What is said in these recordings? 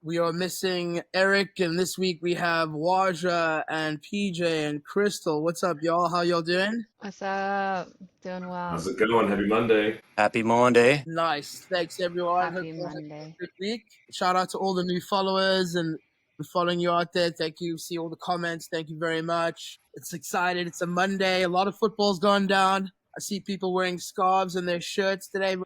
We are missing Eric, and this week we have Waja and PJ and Crystal. What's up, y'all? How y'all doing? What's up? Doing well. How's it going? Happy Monday. Happy Monday. Nice. Thanks, everyone. Happy Hope you all had a Monday. good week. Shout out to all the new followers and following you out there. Thank you. See all the comments. Thank you very much. It's excited. It's a Monday. A lot of football's gone down. I see people wearing scarves and their shirts today.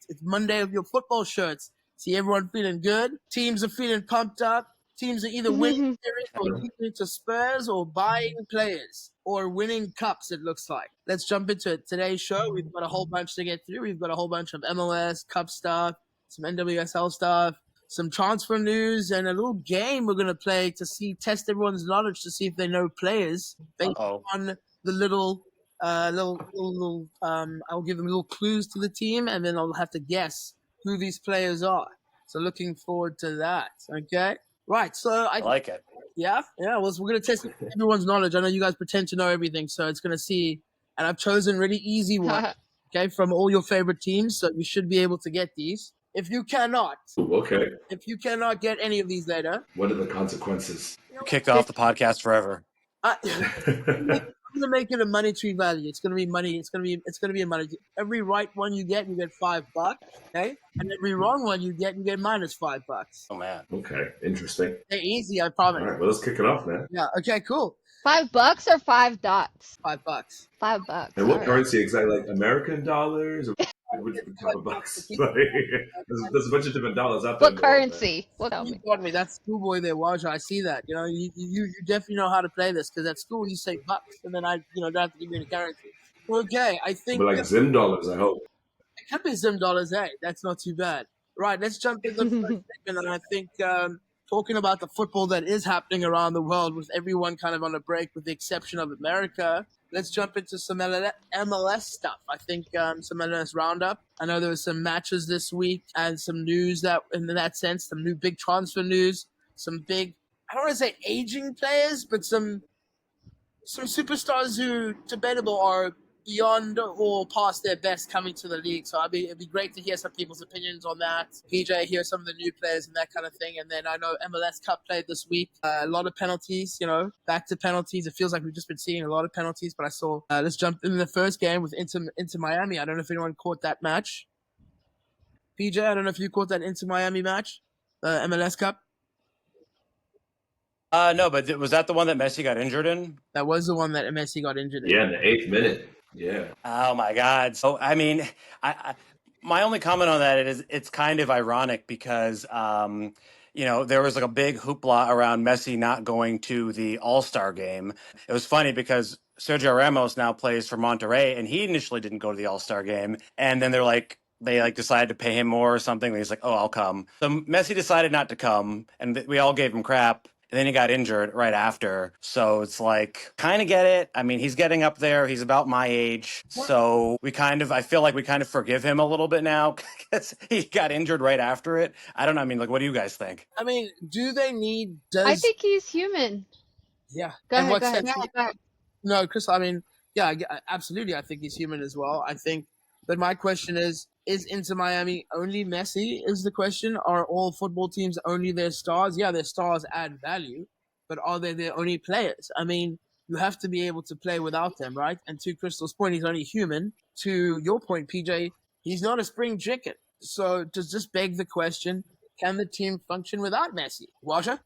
It's Monday of your football shirts. See everyone feeling good. Teams are feeling pumped up. Teams are either winning series or losing to Spurs or buying players or winning cups, it looks like. Let's jump into it. Today's show, we've got a whole bunch to get through. We've got a whole bunch of MLS Cup stuff, some NWSL stuff, some transfer news, and a little game we're going to play to test everyone's knowledge to see if they know players based on the little I'll give them little clues to the team, and then I'll have to guess who these players are. So looking forward to that. Okay. Right. So I like it. Yeah. Well, we're going to test everyone's knowledge. I know you guys pretend to know everything, so it's going to see. And I've chosen really easy ones, okay, from all your favorite teams. So you should be able to get these. If you cannot get any of these later, what are the consequences? You're kicked off the podcast forever. I'm gonna make it a monetary value. It's gonna be money. It's gonna be a money. Every right one you get $5. Okay, and every wrong one you get -$5. Oh man. Okay, interesting. They're easy, I promise. All right, well, let's kick it off, man. Yeah. Okay. Cool. $5 or $5 dots? $5. $5. And what currency exactly? Like American dollars? Or which type of bucks? Like, there's a bunch of different dollars out there. What currency? You got me. That's schoolboy there, Waja. I see that. You know, you definitely know how to play this because at school you say bucks, and then I don't have to give you any currency. Okay, I think. But like Zim dollars, I hope. It could be Zim dollars, eh? That's not too bad. Right, let's jump into the first segment, and I think talking about the football that is happening around the world with everyone kind of on a break with the exception of America, let's jump into some MLS stuff. I think some MLS roundup. I know there was some matches this week and some news that, in that sense, some new big transfer news, some big, I don't want to say aging players, but some superstars who debatable are beyond or past their best coming to the league. So it'd be great to hear some people's opinions on that. PJ, hear some of the new players and that kind of thing. And then I know MLS Cup played this week. A lot of penalties, back to penalties. It feels like we've just been seeing a lot of penalties, but I saw, let's jump in the first game with Inter Miami. I don't know if anyone caught that match. PJ, I don't know if you caught that Inter Miami match, MLS Cup. No, but was that the one that Messi got injured in? That was the one that Messi got injured in. Yeah, in the 8th minute. Yeah. Oh my God. So I mean, my only comment on that is it's kind of ironic because there was like a big hoopla around Messi not going to the All-Star game. It was funny because Sergio Ramos now plays for Monterrey, and he initially didn't go to the All-Star game, and then they decided to pay him more or something. And he's like, "Oh, I'll come." So Messi decided not to come, and we all gave him crap. And then he got injured right after. So it's like, kind of get it. I mean, he's getting up there. He's about my age. So I feel like we kind of forgive him a little bit now because he got injured right after it. I don't know. I mean, what do you guys think? I mean, I think he's human. Yeah. Go ahead. No, Chris, I mean, yeah, absolutely. I think he's human as well. But my question is Inter Miami only Messi is the question? Are all football teams only their stars? Yeah, their stars add value, but are they their only players? I mean, you have to be able to play without them, right? And to Crystal's point, he's only human. To your point, PJ, he's not a spring chicken. So just beg the question, can the team function without Messi? Waja?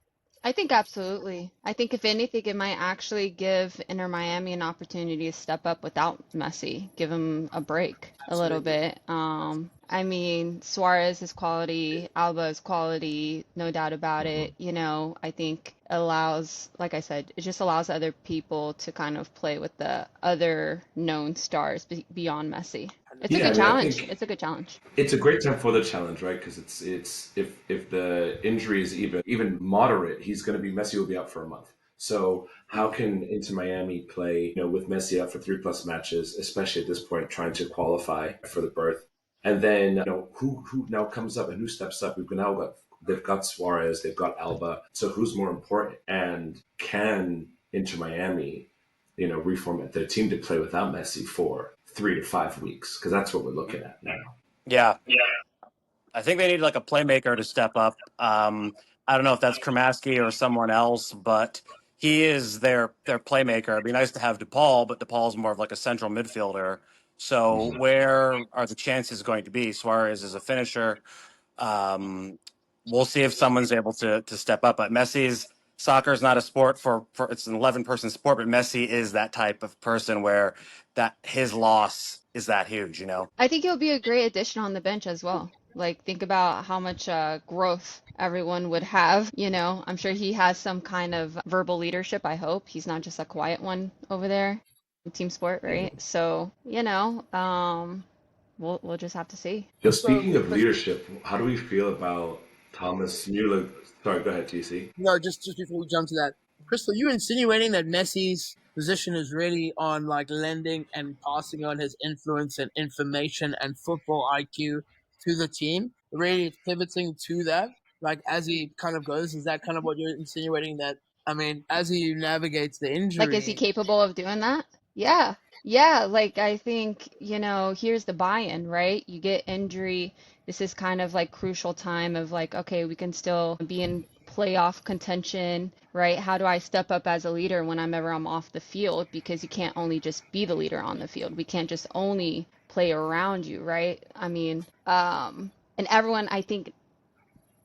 I think absolutely. I think if anything, it might actually give Inter Miami an opportunity to step up without Messi, give him a break a little bit. I mean, Suarez is quality, Alba is quality, no doubt about it. I think like I said, it just allows other people to kind of play with the other known stars beyond Messi. It's a good challenge. It's a good challenge. It's a great time for the challenge, right? Because it's if the injury is even moderate, Messi will be out for a month. So how can Inter Miami play, with Messi out for 3+ matches, especially at this point, trying to qualify for the berth? And then, who now comes up and who steps up? They've got Suarez, they've got Alba. So who's more important? And can Inter Miami, reformat their team to play without Messi for 3 to 5 weeks? Because that's what we're looking at now. Yeah. I think they need like a playmaker to step up. I don't know if that's Kramaski or someone else, but he is their playmaker. It'd be nice to have DePaul, but DePaul's more of like a central midfielder. So where are the chances going to be? Suarez is a finisher. Um, we'll see if someone's able to step up. But Messi's soccer is not a sport for it's an 11-person sport, but Messi is that type of person where that his loss is that huge, you know? I think he'll be a great addition on the bench as well. Like, think about how much growth everyone would have. You know, I'm sure he has some kind of verbal leadership. I hope he's not just a quiet one over there. Team sport, right? So, you know, we'll just have to see. Yeah, speaking of leadership, how do we feel about Thomas Müller? Sorry, go ahead, TC. No, just before we jump to that, Crystal, you insinuating that Messi's position is really on like lending and passing on his influence and information and football IQ to the team? Really, it's pivoting to that, like as he kind of goes. Is that kind of what you're insinuating? That I mean, as he navigates the Like, is he injury, capable of doing that? Yeah. Yeah, like I think, you know, here's the buy-in, right? You get injury. This is kind of like crucial time of like, okay, we can still be in playoff contention, right? How do I step up as a leader whenever I'm off the field? Because you can't only just be the leader on the field. We can't just only play around you, right? I mean, and everyone, I think,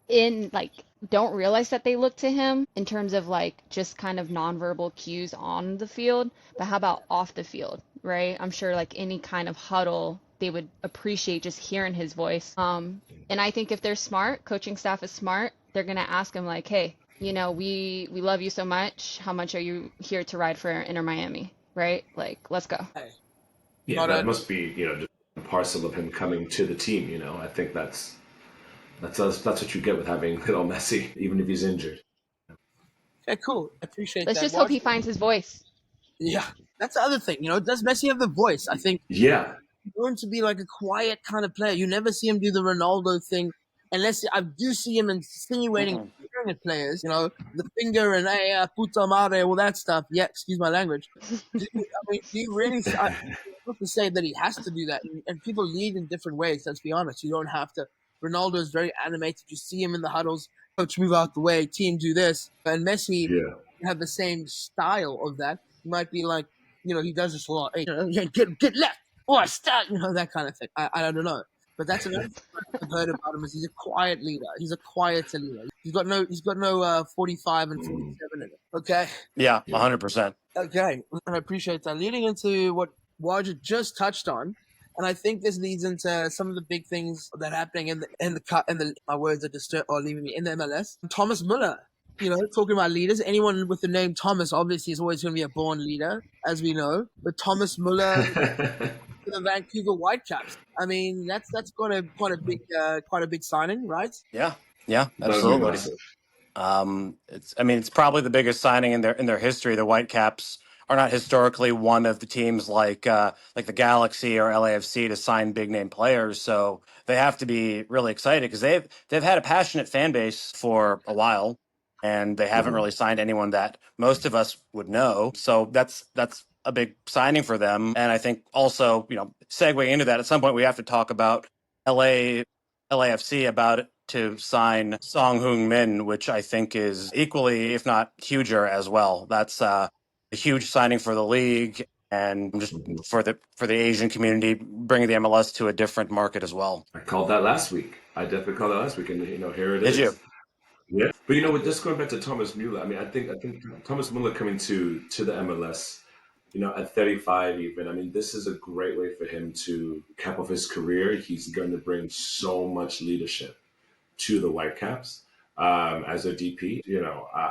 in like don't realize that they look to him in terms of like just kind of nonverbal cues on the field, but how about off the field, right? I'm sure like any kind of huddle, they would appreciate just hearing his voice. And I think if they're smart, coaching staff is smart, they're gonna ask him like, hey, you know, we love you so much. How much are you here to ride for Inter Miami, right? Like, let's go. Yeah, that must be, just a parcel of him coming to the team. I think that's what you get with having little Messi, even if he's injured. okay, cool. I appreciate Let's that. just hope he finds his voice. Yeah, that's the other thing. Does Messi have the voice? I think Yeah. he's going to be like a quiet kind of player. You never see him do the Ronaldo thing, unless I do see him insinuating staring at players. The finger and hey, puta madre, all that stuff. Yeah, excuse my language. Do you really? I'm not to say that he has to do that, and people lead in different ways. Let's be honest. You don't have to. Ronaldo is very animated. You see him in the huddles. Coach, move out the way. Team, do this. And Messi have the same style of that. He might be like, he does this a lot. Hey, get left. I start, that kind of thing. I don't know. But that's another thing I've heard about him is he's a quiet leader. He's a quieter leader. He's got no 45 and 47 in it. Okay. Yeah, 100%. Okay, and I appreciate that. Leading into what Wajid just touched on, and I think this leads into some of the big things that are happening in the my words are leaving me in the MLS. Thomas Müller, talking about leaders. Anyone with the name Thomas obviously is always going to be a born leader, as we know. But Thomas Müller to the Vancouver Whitecaps. I mean, that's quite a big signing, right? Yeah, absolutely. It's probably the biggest signing in their history. The Whitecaps are not historically one of the teams like the Galaxy or LAFC to sign big name players, so they have to be really excited because they've had a passionate fan base for a while, and they haven't really signed anyone that most of us would know. So that's a big signing for them, and I think also segue into that at some point we have to talk about LAFC about it to sign Song Heung-min, which I think is equally, if not huger, as well. That's a huge signing for the league and just for the Asian community, bringing the MLS to a different market as well. I called that last week. I definitely called that last week, and here it is. Did you? Yeah, but just going back to Thomas Müller, I think Thomas Müller coming to the MLS, at 35 even, this is a great way for him to cap off his career. He's going to bring so much leadership to the Whitecaps as a DP.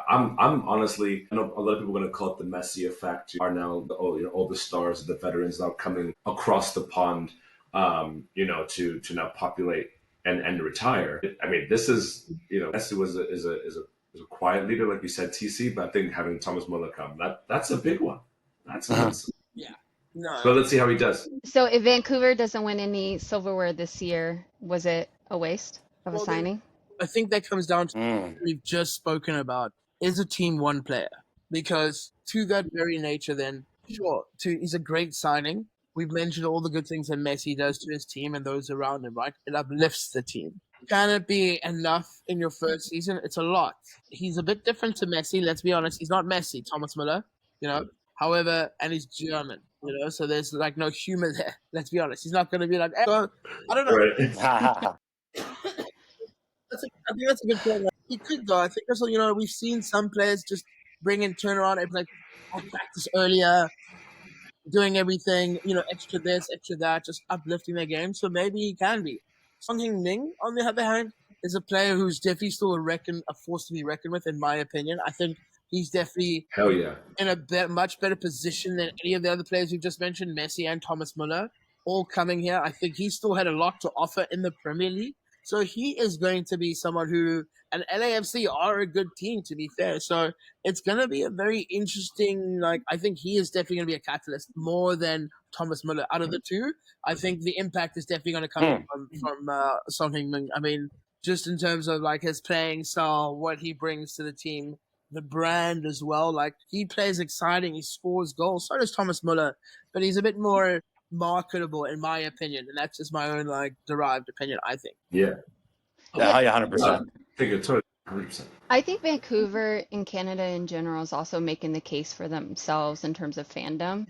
I'm honestly, I know a lot of people are going to call it the Messi effect. Are now all the stars, the veterans now coming across the pond, to now populate and retire. This is Messi is a quiet leader, like you said, TC. But I think having Thomas Müller come, that's a big one. That's awesome. Yeah. No. So let's see how he does. So if Vancouver doesn't win any silverware this year, was it a waste of a signing? I think that comes down to what we've just spoken about. Is a team one player? Because to that very nature, then, sure, he's a great signing. We've mentioned all the good things that Messi does to his team and those around him, right? It uplifts the team. Can it be enough in your first season? It's a lot. He's a bit different to Messi. Let's be honest. He's not Messi, Thomas Müller. You know. However, and he's German. You know, so there's like no humor there. Let's be honest. He's not going to be like. So, I don't know. Right. I think that's a good point. Like, he could though. I think also, you know, we've seen some players just bring in turnaround and like I practice earlier, doing everything, you know, extra this, extra that, just uplifting their game. So maybe he can be. Song Ming, on the other hand, is a player who's definitely still a force to be reckoned with, in my opinion. I think he's definitely Hell yeah. in a much better position than any of the other players we've just mentioned, Messi and Thomas Müller, all coming here. I think he still had a lot to offer in the Premier League. So he is going to be someone who, and LAFC are a good team, to be fair. So it's going to be a very interesting, like, I think he is definitely going to be a catalyst more than Thomas Müller. Out of the two, I think the impact is definitely going to come from Song Heung-min. I mean, just in terms of, like, his playing style, what he brings to the team, the brand as well. Like, he plays exciting, he scores goals. So does Thomas Müller, but he's a bit more marketable, in my opinion, and that's just my own like derived opinion. I think. Yeah. Yeah, Yeah. 100%. I think it's totally 100%. I think Vancouver and Canada in general is also making the case for themselves in terms of fandom.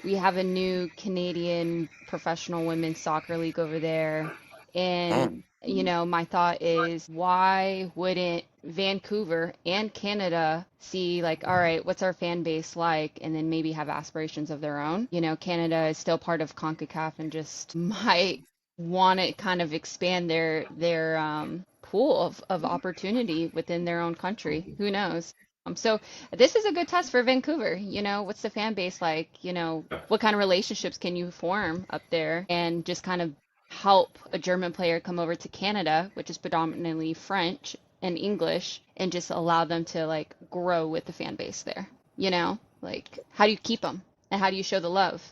We have a new Canadian professional women's soccer league over there. And, you know, my thought is why wouldn't Vancouver and Canada see like, all right, what's our fan base like? And then maybe have aspirations of their own. You know, Canada is still part of CONCACAF and just might want to kind of expand their pool of opportunity within their own country. Who knows? So this is a good test for Vancouver. You know, what's the fan base like? You know, what kind of relationships can you form up there and just kind of help a German player come over to Canada, which is predominantly French and English, and just allow them to like grow with the fan base there. You know, like how do you keep them and how do you show the love?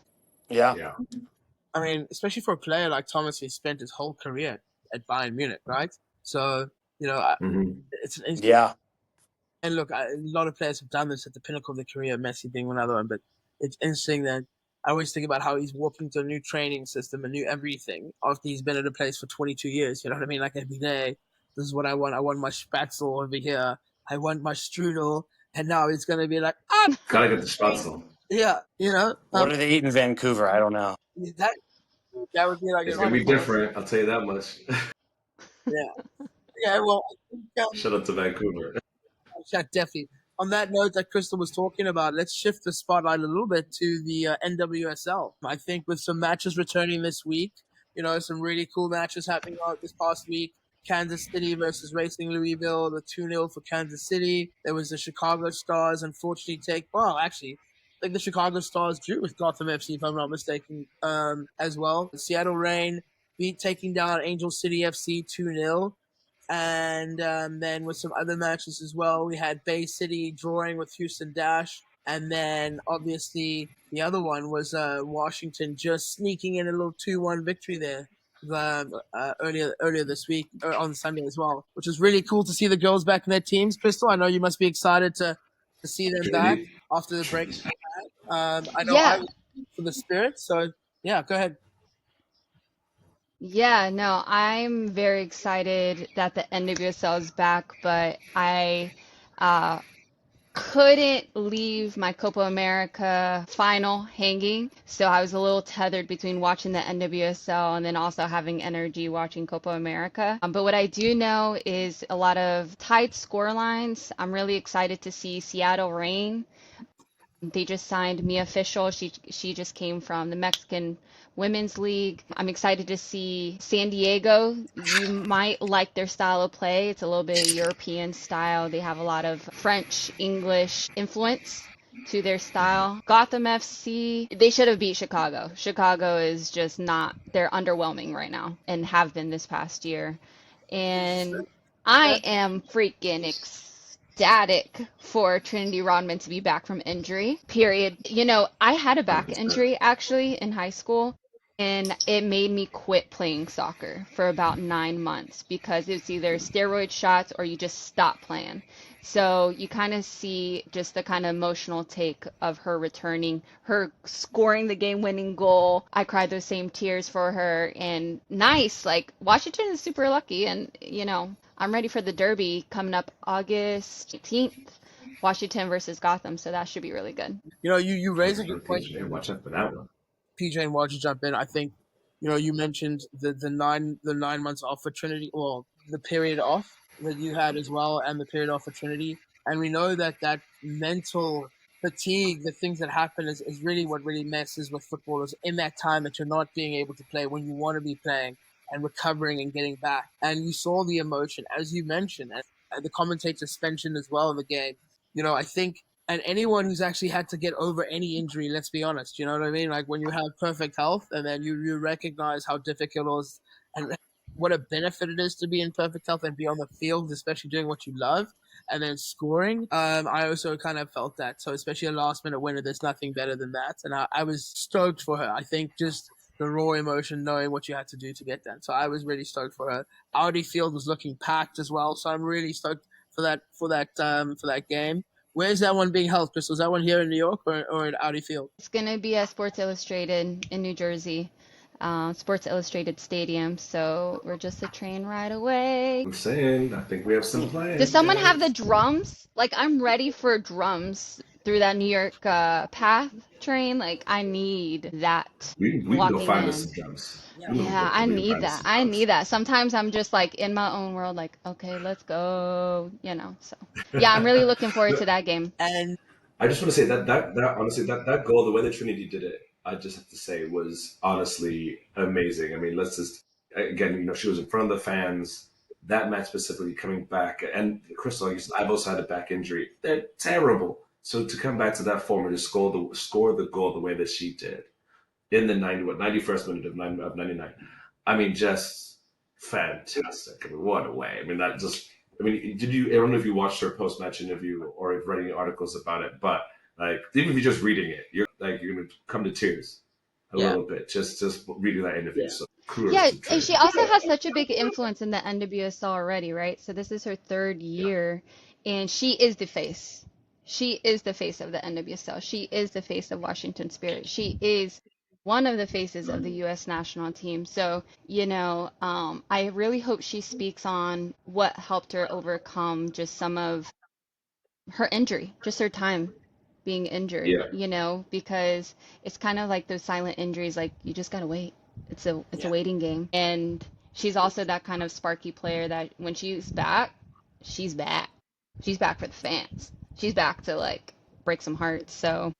Yeah. Yeah. I mean, especially for a player like Thomas, who spent his whole career at Bayern Munich, right? So you know, it's Yeah. And look, a lot of players have done this at the pinnacle of their career, Messi being another one. But it's interesting that I always think about how he's walking to a new training system, a new everything, after he's been at a place for 22 years. You know what I mean? Like every day, this is what I want. I want my spatzel over here. I want my strudel. And now he's going to be like, Gotta get the spatzel. yeah, you know? What do they eat in Vancouver? I don't know. That would be like It's gonna be different. I'll tell you that much. Yeah, well, I think, Shout out to Vancouver. yeah, definitely. On that note that Crystal was talking about, let's shift the spotlight a little bit to the NWSL. I think with some matches returning this week, you know, some really cool matches happening out this past week. Kansas City versus Racing Louisville, the 2-0 for Kansas City. There was the Chicago Stars, unfortunately, I think the Chicago Stars drew with Gotham FC, if I'm not mistaken, as well. The Seattle Reign taking down Angel City FC 2-0. And then with some other matches as well, we had Bay City drawing with Houston Dash. And then obviously the other one was Washington just sneaking in a little 2-1 victory there earlier this week, or on Sunday as well, which was really cool to see the girls back in their teams. Crystal, I know you must be excited to see them back after the break. I know I was for the Spirit, so yeah, go ahead. Yeah, no, I'm very excited that the NWSL is back, but I couldn't leave my Copa America final hanging. So I was a little tethered between watching the NWSL and then also having energy watching Copa America. But what I do know is a lot of tied score lines. I'm really excited to see Seattle Reign. They just signed Mia Fischel. She just came from the Mexican Women's League. I'm excited to see San Diego. You might like their style of play. It's a little bit European style. They have a lot of French, English influence to their style. Gotham FC, they should have beat Chicago. Chicago is just not, they're underwhelming right now and have been this past year. And I am freaking ecstatic for Trinity Rodman to be back from injury, period. You know, I had a back injury actually in high school. and it made me quit playing soccer for about 9 months because it's either steroid shots or you just stop playing. So you kind of see just the kind of emotional take of her returning, her scoring the game-winning goal. I cried those same tears for her, and nice. Like Washington is super lucky, and I'm ready for the Derby coming up August 18th. Washington versus Gotham, so that should be really good. You raise a good point, PJ, watch out for that one. PJ, and watch you jump in. I think, you mentioned the 9 months off for Trinity, well, the period off that you had as well, and the period off for Trinity, and we know that mental fatigue, the things that happen, is really what really messes with footballers in that time that you're not being able to play when you want to be playing and recovering and getting back. And you saw the emotion, as you mentioned, and the commentator mentioned as well in the game. I think, and anyone who's actually had to get over any injury, let's be honest, you know what I mean? Like when you have perfect health and then you recognize how difficult it is and what a benefit it is to be in perfect health and be on the field, especially doing what you love and then scoring. I also kind of felt that. So especially a last minute winner, there's nothing better than that. And I was stoked for her. I think just the raw emotion, knowing what you had to do to get that. So I was really stoked for her. Audi Field was looking packed as well. So I'm really stoked for that game. Where's that one being held, Crystal? Is that one here in New York or at Audi Field? It's going to be at Sports Illustrated in New Jersey, Sports Illustrated Stadium. So we're just a train ride away. I'm saying, I think we have some plans. Does someone have the drums? Like, I'm ready for drums through that New York path train. Like, I need that. We can go find us some drums. Yeah, I need that. I need that. Sometimes I'm just like in my own world, like, okay, let's go, So, yeah, I'm really looking forward to that game. And I just want to say that honestly, that goal, the way that Trinity did it, I just have to say was honestly amazing. I mean, let's just, again, she was in front of the fans. That match specifically coming back, and Crystal, I've also had a back injury. They're terrible. So to come back to that form and to score the goal the way that she did in the 91st minute of 99. I mean, just fantastic. I mean, what a way. I mean, I don't know if you watched her post-match interview or if read any articles about it, but like, even if you're just reading it, you're going to come to tears a little bit, just reading that interview. Yeah. So yeah, and she also has such a big influence in the NWSL already, right? So this is her third year, and she is the face. She is the face of the NWSL. She is the face of Washington Spirit. She is one of the faces of the U.S. national team. So, I really hope she speaks on what helped her overcome just some of her injury, just her time being injured, because it's kind of like those silent injuries, like you just got to wait. It's a waiting game. And she's also that kind of sparky player that when she's back, she's back. She's back for the fans. She's back to like break some hearts. So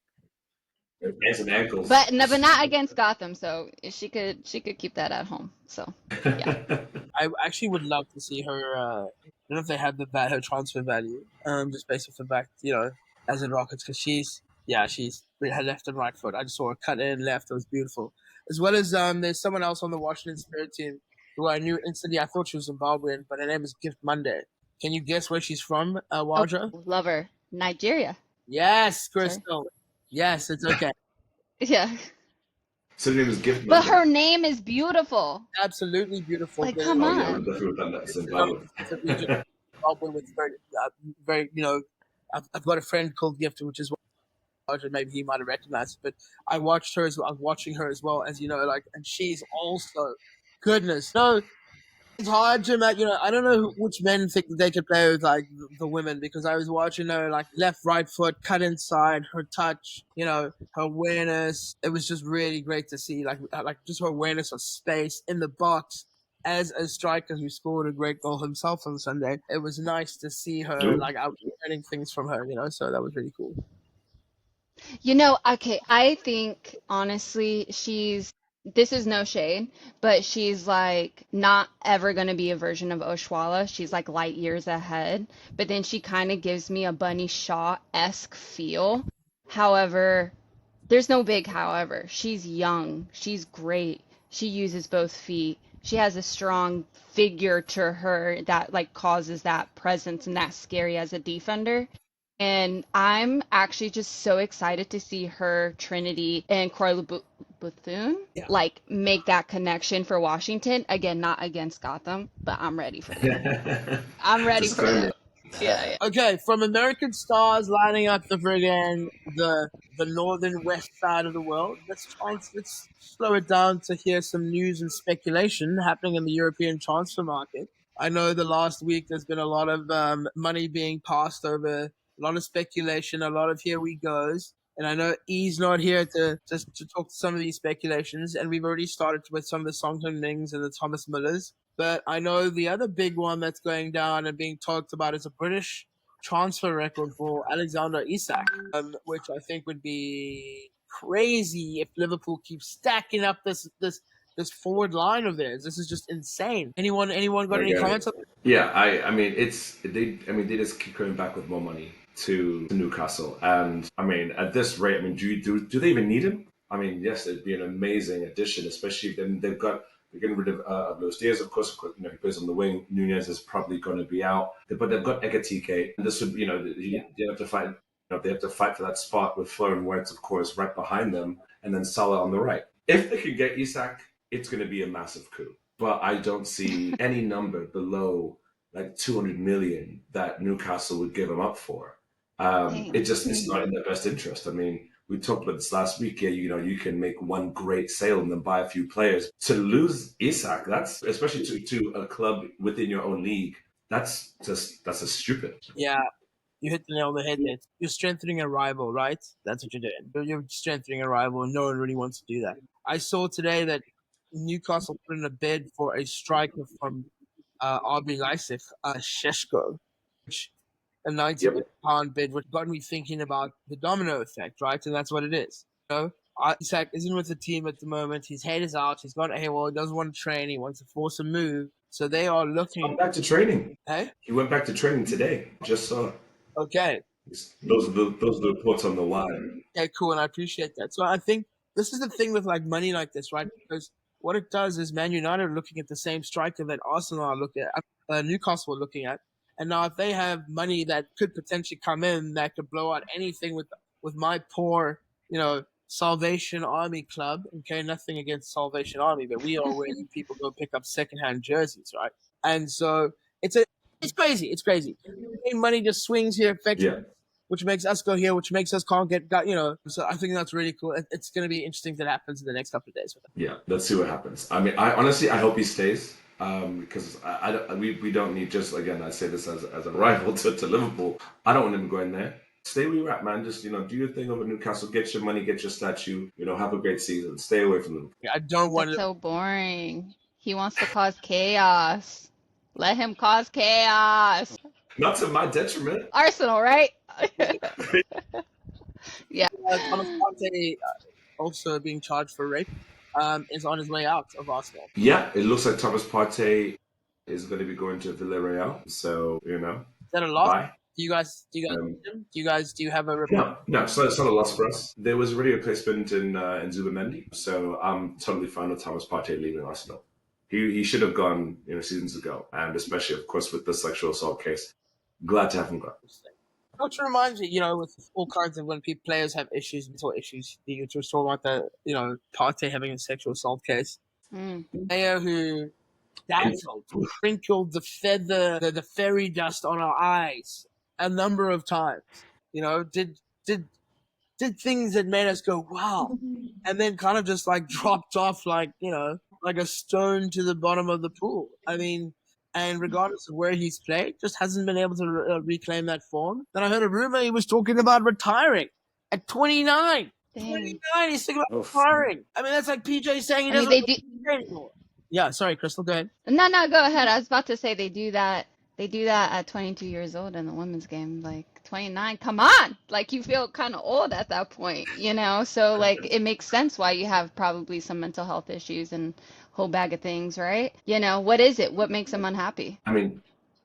and ankles. But not against Gotham, so she could keep that at home. So yeah. I actually would love to see her. I don't know if they have her transfer value, just based off the fact, as in Rockets, because she's her left and right foot. I just saw her cut in left. It was beautiful. As well as there's someone else on the Washington Spirit team who I knew instantly. I thought she was Zimbabwean, but her name is Gift Monday. Can you guess where she's from, Waja? Oh, love her. Nigeria. Yes, Crystal. Sorry. Yes, it's okay. Yeah. So her name is Gift Monday. But her name is beautiful. Absolutely beautiful. Like, come on. Yeah, we've definitely done that. Zimbabwe. With very, I've got a friend called Gift, which is maybe he might have recognized it, but I watched her as well. I'm watching her as well, as and she's also goodness. No, it's hard to imagine. I don't know which men think they could play with like the women, because I was watching her like left, right foot, cut inside, her touch, her awareness. It was just really great to see, like just her awareness of space in the box. As a striker who scored a great goal himself on Sunday, it was nice to see her out learning things from her. So that was really cool. Okay, I think honestly this is no shade, but she's like not ever going to be a version of Oshwala. She's like light years ahead, but then she kind of gives me a Bunny Shaw-esque feel. However, there's no big however. She's young. She's great. She uses both feet. She has a strong figure to her that like causes that presence and that scary as a defender. And I'm actually just so excited to see her, Trinity, and Croix Bethune, Yeah. like make that connection for Washington. Again, not against Gotham, but I'm ready for that. I'm ready for that. Yeah. Okay, from American stars lining up the friggin' the northern west side of the world, let's slow it down to hear some news and speculation happening in the European transfer market. I know the last week there's been a lot of money being passed over, a lot of speculation, a lot of here we goes. And I know E's not here to just to talk to some of these speculations, and we've already started with some of the Song Mings and the Thomas Müllers. But I know the other big one that's going down and being talked about is a British transfer record for Alexander Isak, which I think would be crazy if Liverpool keeps stacking up this forward line of theirs. This is just insane. Anyone got any comments on that? Yeah, I mean they just keep coming back with more money to Newcastle, and I mean at this rate, I mean do they even need him? I mean, yes, it'd be an amazing addition, especially then they're getting rid of Luis Diaz, of course, he plays on the wing. Nunez is probably going to be out, but they've got Ekatike, and this would they have to fight. They have to fight for that spot with Flo and Wirtz, of course, right behind them, and then Salah on the right. If they could get Isak, it's going to be a massive coup. But I don't see any number below like 200 million that Newcastle would give him up for. It's not in their best interest. I mean, we talked about this last week. Yeah, you can make one great sale and then buy a few players. To lose Isak, that's especially to a club within your own league. That's just stupid. Yeah, you hit the nail on the head there. You're strengthening a rival, right? That's what you're doing. You're strengthening a rival, and no one really wants to do that. I saw today that Newcastle put in a bid for a striker from RB Leipzig, Sheshko, which a £90 million bid, which got me thinking about the domino effect, right? And that's what it is. Isak isn't with the team at the moment. His head is out. He doesn't want to train. He wants to force a move. So they are looking. He went back to training. Hey? He went back to training today. Just saw. Okay. Those are the reports on the line. Okay, cool, and I appreciate that. So I think this is the thing with like money like this, right? Because what it does is Man United are looking at the same striker that Arsenal are looking at, Newcastle are looking at, and now if they have money that could potentially come in that could blow out anything with my poor, Salvation Army club. Okay, nothing against Salvation Army, but we are where people go pick up secondhand jerseys, right? And so it's crazy. It's crazy. Money just swings here effectively. Yeah. Which makes us go here, which makes us can't get. So I think that's really cool. It's going to be interesting that happens in the next couple of days with him. Yeah, let's see what happens. I mean, I honestly hope he stays because we don't need, just again, I say this as a rival to Liverpool. I don't want him going there. Stay where you're at, man. Just do your thing over Newcastle. Get your money, get your statue. Have a great season. Stay away from them. Yeah, I don't want. That's so boring. He wants to cause chaos. Let him cause chaos. Not to my detriment. Arsenal, right? Yeah. Thomas Partey, also being charged for rape, is on his way out of Arsenal. Yeah, it looks like Thomas Partey is going to be going to Villarreal. So Is that a loss? Bye. Do you guys need him? Do you have a report? No, it's not a loss for us. There was already a replacement in Zubimendi, so I'm totally fine with Thomas Partey leaving Arsenal. He should have gone seasons ago, and especially of course with the sexual assault case. Glad to have him gone. Which reminds me, with all kinds of when players have issues, mental issues, you just talk about the, Partey having a sexual assault case. Player who dazzled, sprinkled the fairy dust on our eyes a number of times. Did things that made us go, wow, and then kind of just like dropped off like a stone to the bottom of the pool. I mean. And regardless of where he's played, just hasn't been able to reclaim that form. Then I heard a rumor he was talking about retiring at 29. Dang. 29, he's thinking about retiring. I mean, that's like PJ saying he doesn't play anymore. Yeah, sorry, Crystal, go ahead. No, go ahead. I was about to say they do that at 22 years old in the women's game. Like 29, come on! Like you feel kind of old at that point, So like it makes sense why you have probably some mental health issues and whole bag of things, right? What is it? What makes him unhappy? I mean,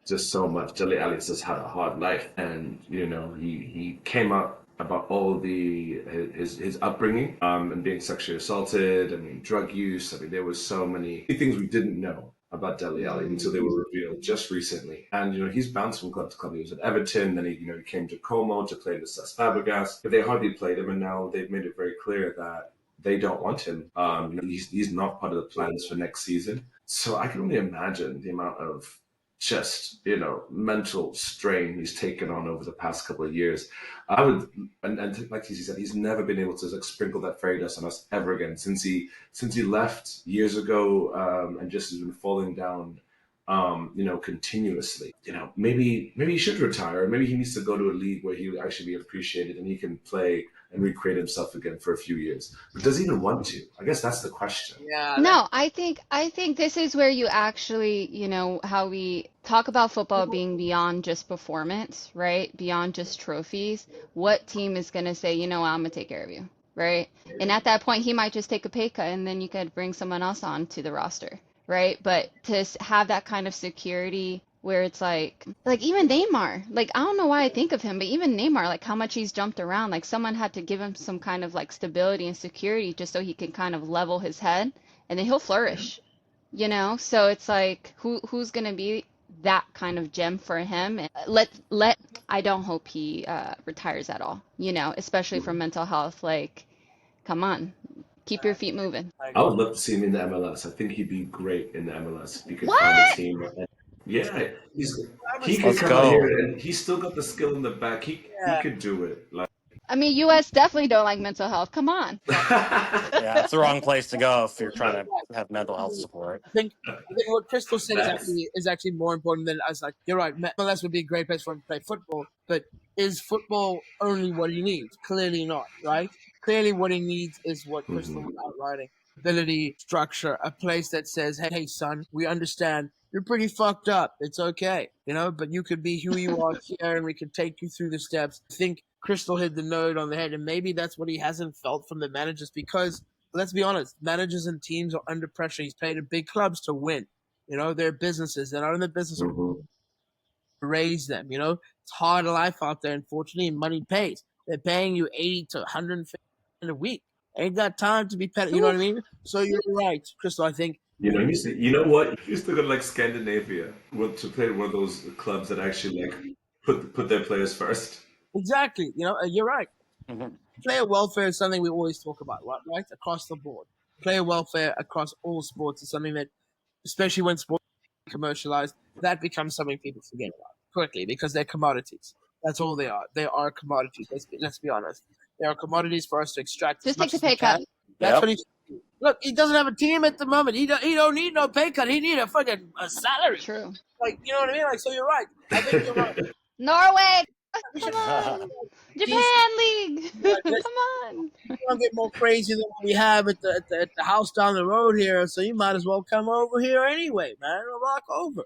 just so much. Dele Alli just had a hard life, and he came up about all his upbringing, and being sexually assaulted. I mean, drug use. I mean, there was so many things we didn't know about Dele Alli until they were revealed just recently. And he's bounced from club to club. He was at Everton, then he came to Como to play with Cesc Fabregas. But they hardly played him, and now they've made it very clear that they don't want him. He's not part of the plans for next season. So I can only imagine the amount of just mental strain he's taken on over the past couple of years. I would, and like he said, he's never been able to like sprinkle that fairy dust on us ever again since he left years ago, and just has been falling down, continuously. Maybe he should retire. Maybe he needs to go to a league where he would actually be appreciated and he can play and recreate himself again for a few years. But does he even want to? I guess that's the question. Yeah. No, I think this is where you actually, how we talk about football being beyond just performance, right? Beyond just trophies. What team is going to say, I'm going to take care of you, right? And at that point, he might just take a pay cut and then you could bring someone else on to the roster, right? But to have that kind of security where it's like even Neymar, like I don't know why I think of him, but even Neymar, like how much he's jumped around, like someone had to give him some kind of like stability and security just so he can kind of level his head and then he'll flourish, So it's like who's gonna be that kind of gem for him? And I don't hope he retires at all, especially for mental health. Like, come on, keep your feet moving. I would love to see him in the MLS. I think he'd be great in the MLS if he could What? find a team. Yeah, he could Let's come go. out here and he's still got the skill in the back. He could do it. Like, I mean, US definitely don't like mental health. Come on. Yeah, it's the wrong place to go if you're trying to have mental health support. I think what Crystal said is actually more important than us. Like, you're right, MLS would be a great place for him to play football, but is football only what he needs? Clearly not, right? Clearly what he needs is what Crystal was outlining. Ability, structure, a place that says, hey, son, we understand you're pretty fucked up. It's okay, but you could be who you are here and we can take you through the steps. I think Crystal hit the note on the head, and maybe that's what he hasn't felt from the managers because, let's be honest, managers and teams are under pressure. He's played in big clubs to win. They're businesses. They're not in the business of raise them, It's hard life out there, unfortunately, and money pays. They're paying you 80 to 150 a week. Ain't got time to be petty, you know what I mean? So you're right, Crystal, I think. You know what? You used to go to like Scandinavia to play one of those clubs that actually like put their players first. Exactly. You're right. Mm-hmm. Player welfare is something we always talk about, right? Across the board. Player welfare across all sports is something that, especially when sports are commercialized, that becomes something people forget about quickly because they're commodities. That's all they are. They are commodities. Let's be honest. They are commodities for us to extract. Just take the pay cut. That's what he's. Look, he doesn't have a team at the moment. He don't need no pay cut. He need a fucking salary. True. Like, you know what I mean? Like, so you're right. I think you're right. Norway. We should Japan League. Come on. You want to get more crazy than what we have at the house down the road here, so you might as well come over here anyway, man. Rock over,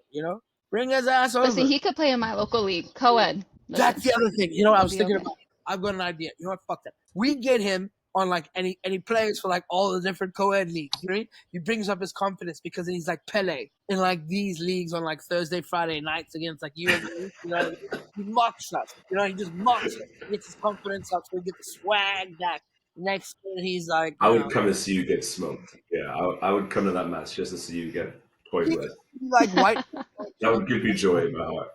Bring his ass over. Listen, he could play in my local league, co-ed. That's the other thing. I was thinking about. I've got an idea. You know what? Fuck that. We get him on like any players for like all the different co-ed leagues. You know? He brings up his confidence because then he's like Pele in like these leagues on like Thursday, Friday nights against like you and me. He mocks us. He just mocks us. He gets his confidence up so we get the swag back. Next thing he's like, I would come to see you get smoked. Yeah, I would come to that match just to see you get toyed with. Like white. That would give you joy in my heart.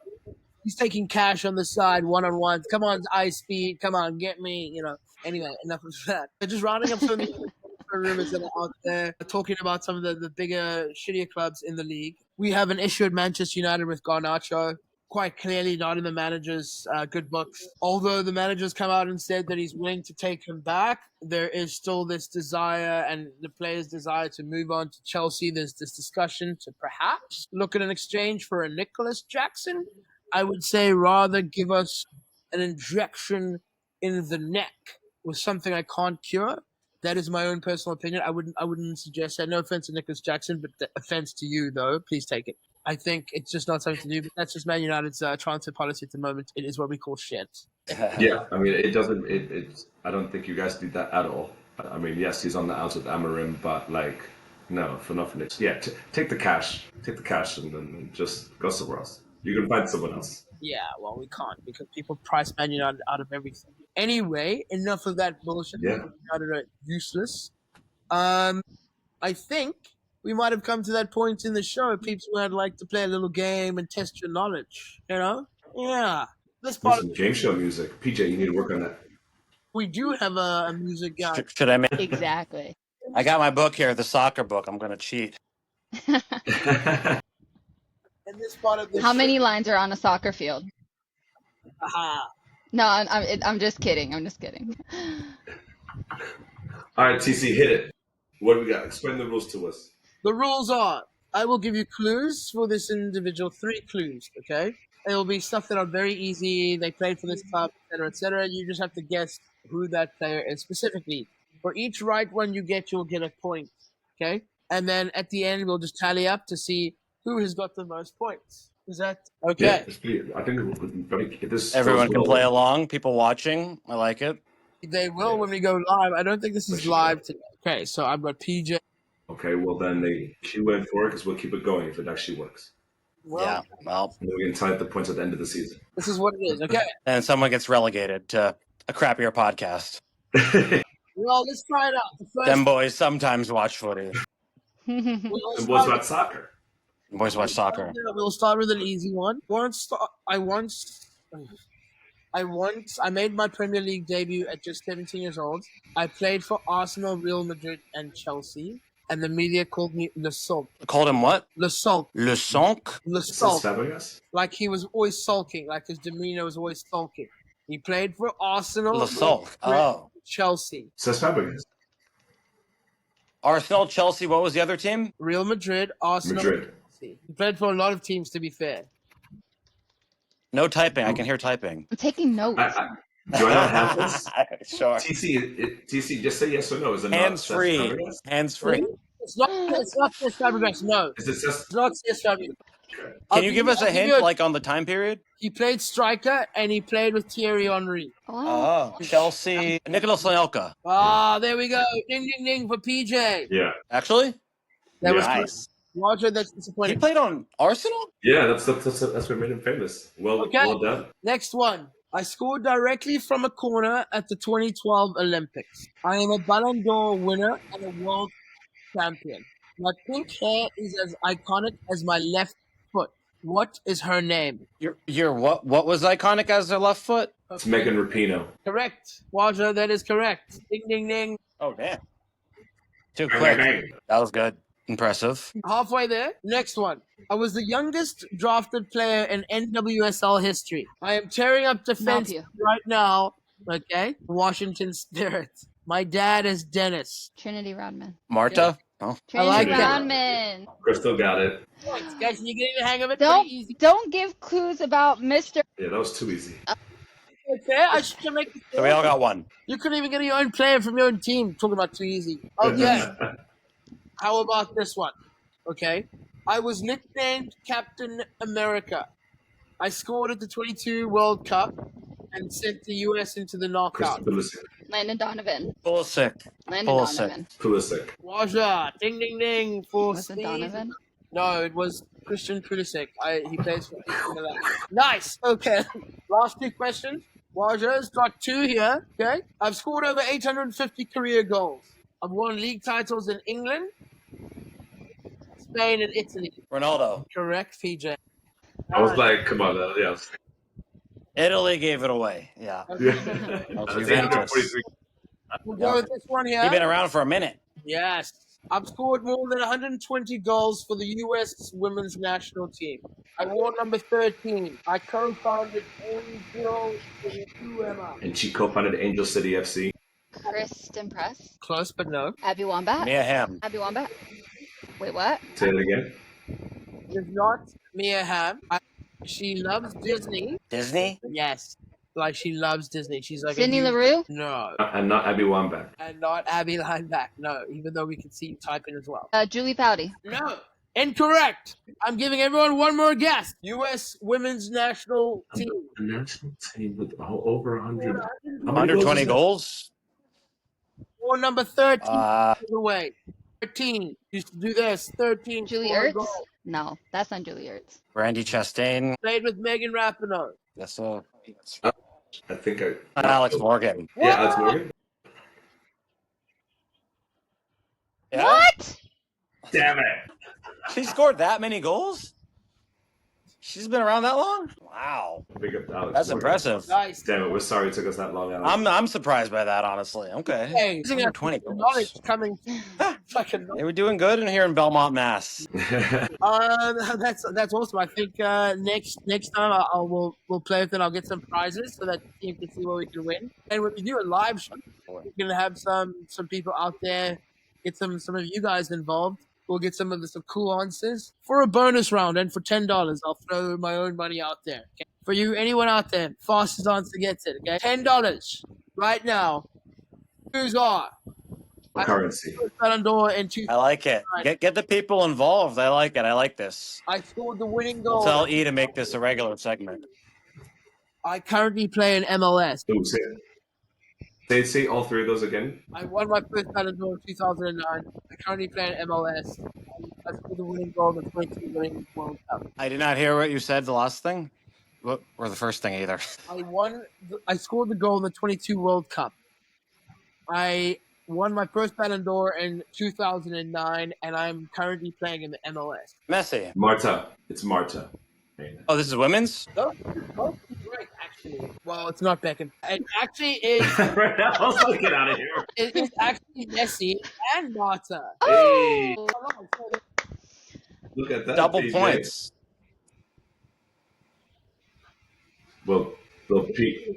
He's taking cash on the side, one-on-ones. Come on, ice speed. Come on, get me. Anyway, enough of that. Just rounding up some of the rumors that are out there, talking about some of the bigger, shittier clubs in the league. We have an issue at Manchester United with Garnacho. Quite clearly not in the manager's good books. Although the manager's come out and said that he's willing to take him back, there is still this desire and the player's desire to move on to Chelsea. There's this discussion to perhaps look at an exchange for a Nicholas Jackson. I would say rather give us an injection in the neck with something I can't cure. That is my own personal opinion. I wouldn't suggest that. No offense to Nicholas Jackson, but the offense to you, though. Please take it. I think it's just not something to do. But that's just Man United's transfer policy at the moment. It is what we call shit. Yeah, I mean, it doesn't. I don't think you guys do that at all. I mean, yes, he's on the outs with Amorim, but like, no, for nothing. Yeah, take the cash, and then just go somewhere else. You can find someone else. Yeah, well, we can't because people price Man United out of everything. Anyway, enough of that bullshit. Yeah. Man United are useless. I think we might have come to that point in the show. People would like to play a little game and test your knowledge. Yeah. This part Some game show music. PJ, you need to work on that. We do have a music guy. Should I make? Exactly. I got my book here, the soccer book. I'm gonna cheat. In this part of the How show. many lines are on a soccer field? Aha. No, I'm just kidding. I'm just kidding. All right, TC, hit it. What do we got? Explain the rules to us. The rules are, I will give you clues for this individual, 3 clues, okay? It will be stuff that are very easy. They played for this club, etc., etc. You just have to guess who that player is specifically. For each right one you get, you'll get a point, okay? And then at the end, we'll just tally up to see who has got the most points. Is that okay? Yeah, it's pretty, I think if this Everyone goes can well, play along. People watching, I like it. They will when we go live. I don't think this is live today. Okay, so I've got PJ. Okay, well then they keep waiting for it because we'll keep it going if it actually works. Well, Yeah, well, And then we can tie up the points at the end of the season. this is what it is, okay? and someone gets relegated to a crappier podcast. Well, let's try it out. The first, Them boys sometimes watch footy. we'll And what's start, about soccer? Boys watch soccer. we'll start with an easy one. I made my Premier League debut at just 17 years old. I played for Arsenal, Real Madrid, and Chelsea. And the media called me Le Sulk. Called him what? Le Sulk. Le Sonk? Le Is this Sulk. Fabregas? Like he was always sulking. Like his demeanor was always sulking. He played for Arsenal, Le Sonk. Real Madrid, Oh. Chelsea. Says Fabregas. Arsenal, Chelsea, what was the other team? Real Madrid, Arsenal, Madrid. Chelsea. He played for a lot of teams, to be fair. No typing. I can hear typing. I'm taking notes. Do I not have this? Sure. TC, just say yes or no. Is it Hands not free. Fabregas? Hands free. It's not CS Fabregas, no. Is it just It's not CS Fabregas. Can you give us a hint, like on the time period? He played striker and he played with Thierry Henry. Oh. Chelsea. Nicolas Anelka. Ah, there we go. Ding, ding, ding for PJ. Yeah. Actually? That was Nice. Roger, that's He disappointing. played on Arsenal? Yeah, that's what made him famous. Well done. Next one. I scored directly from a corner at the 2012 Olympics. I am a Ballon d'Or winner and a world champion. My pink hair is as iconic as my left foot. What is her name? Your what was iconic as their left foot? It's Megan Rapinoe. Correct. Roger, that is correct. Ding, ding, ding. Oh damn. Too quick. That was good. Impressive. Halfway there. Next one. I was the youngest drafted player in NWSL history. I am tearing up defense Matthew. right now. Okay. Washington Spirit. My dad is Dennis. Trinity Rodman. Marta? Oh. Trinity like that. Rodman. Crystal got it. Guys, you getting the hang of it? Don't Pretty easy. don't give clues about Mr. Yeah, that was too easy. Okay, I should make it So we all got one. You couldn't even get your own player from your own team. Talking about too easy. Okay. How about this one? Okay. I was nicknamed Captain America. I scored at the 22 World Cup and sent the U.S. into the knockout. Pulisic. Landon Donovan. Pulisic. Landon Pulisic. Donovan. Pulisic. Waja, ding ding ding for Was it Steve. Donovan? No, it was Christian Pulisic. He plays for AC Milan. Nice. Okay. Last 2 questions. Waja's got 2 here. Okay. I've scored over 850 career goals. I've won league titles in England, Spain, and Italy. Ronaldo. Correct, PJ. I was like, come on, yes. Italy gave it away. Yeah. Yeah. That's That's Juventus. 843. We'll go with this one here. He's been around for a minute. Yes. I've scored more than 120 goals for the U.S. women's national team. I wore number 13. I co-founded Angel Emma. And she co-founded Angel City FC. Kristen Press. Close, but no. Abby Wambach. Mia Hamm. Abby Wambach. Wait, what? Say it again. It's not Mia Hamm. She loves Disney. Disney? Yes. Like, she loves Disney. She's like Sydney a huge- LaRue. No. And not Abby Wambach. And not Abby Lineback. No. Even though we can see you typing as well. Julie Pouty. No. Incorrect. I'm giving everyone one more guess. U.S. women's national team. A national team with over 100. How many 120 is that? goals? Or number 13 Uh, away. 13. Used to do this. 13. Julie scored a Ertz. goal. No, that's not Julie Ertz. Randy Chastain. Played with Megan Rapinoe. Yes, so. I think I. Alex Morgan. Yeah, Alex Morgan. Yeah? What? Damn it. He scored that many goals? She's been around that long? Wow. Big up to Alex. That's Morgan. impressive. Nice. Damn it, we're sorry it took us that long, Alex. I'm surprised by that, honestly. Okay. Hey, using Number that 20 knowledge goals. coming fucking. They were doing good in here in Belmont, Mass. That's awesome. I think next time we'll play with it. I'll get some prizes so that the team can see what we can win. And when we do a live show, we're gonna have some people out there, get some of you guys involved. We'll get some cool answers for a bonus round, and for $10, I'll throw my own money out there. Okay? For you, anyone out there, fastest answer gets it. Okay, $10 right now. Who's are? What currency? Ballon d'Or in two. I like it. Get the people involved. I like it. I like this. I scored the winning We'll goal. tell E to make this a regular segment. I currently play in MLS. Ooh, say all three of those again. I won my first Ballon d'Or in 2009. I currently play in MLS. I scored the winning goal in the 22 winning World Cup. I did not hear what you said, the last thing. Or the first thing either. I scored the goal in the 22 World Cup. I won my first Ballon d'Or in 2009, and I'm currently playing in the MLS. Messi. Marta. It's Marta. Oh, this is women's? Both great, actually. Well, it's not Beckham. It actually is. Right now, I was like, get out of here. It's actually Messi and Marta. Hey, Oh, look at that. Double PJ. points. Well, Pete.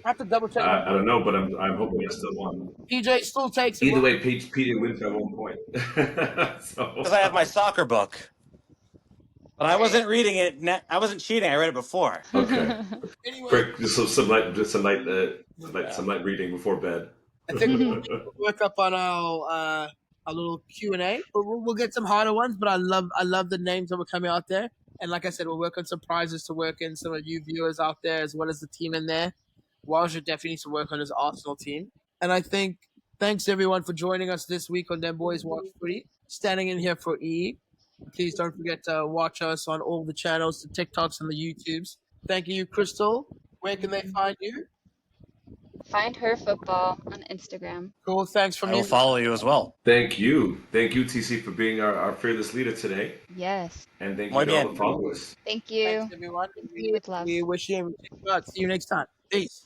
I have to double check. I don't know, but I'm hoping I still won. PJ still takes. Either way, Pete wins by 1 point. So. Because I have my soccer book. But I wasn't reading it. I wasn't cheating. I read it before. Okay. Anyway, Quick, just some light reading before bed. I think we'll work up on our little Q&A. But we'll get some harder ones. But I love the names that were coming out there. And like I said, we'll work on some prizes to work in some of you viewers out there, as well as the team in there. Walsh definitely needs to work on his Arsenal team. And I think thanks everyone for joining us this week on Them Boys Watch Footy. Standing in here for E. Please don't forget to watch us on all the channels, the TikToks and the YouTubes. Thank you, Crystal. Where can they find you? Find her football on Instagram. Cool. Thanks from I will you. follow you as well. Thank you, TC, for being our fearless leader today. Yes. And thank you Muy to all bien. the followers. Thank you. Thanks, everyone. With love. We wish you. See you next time. Peace.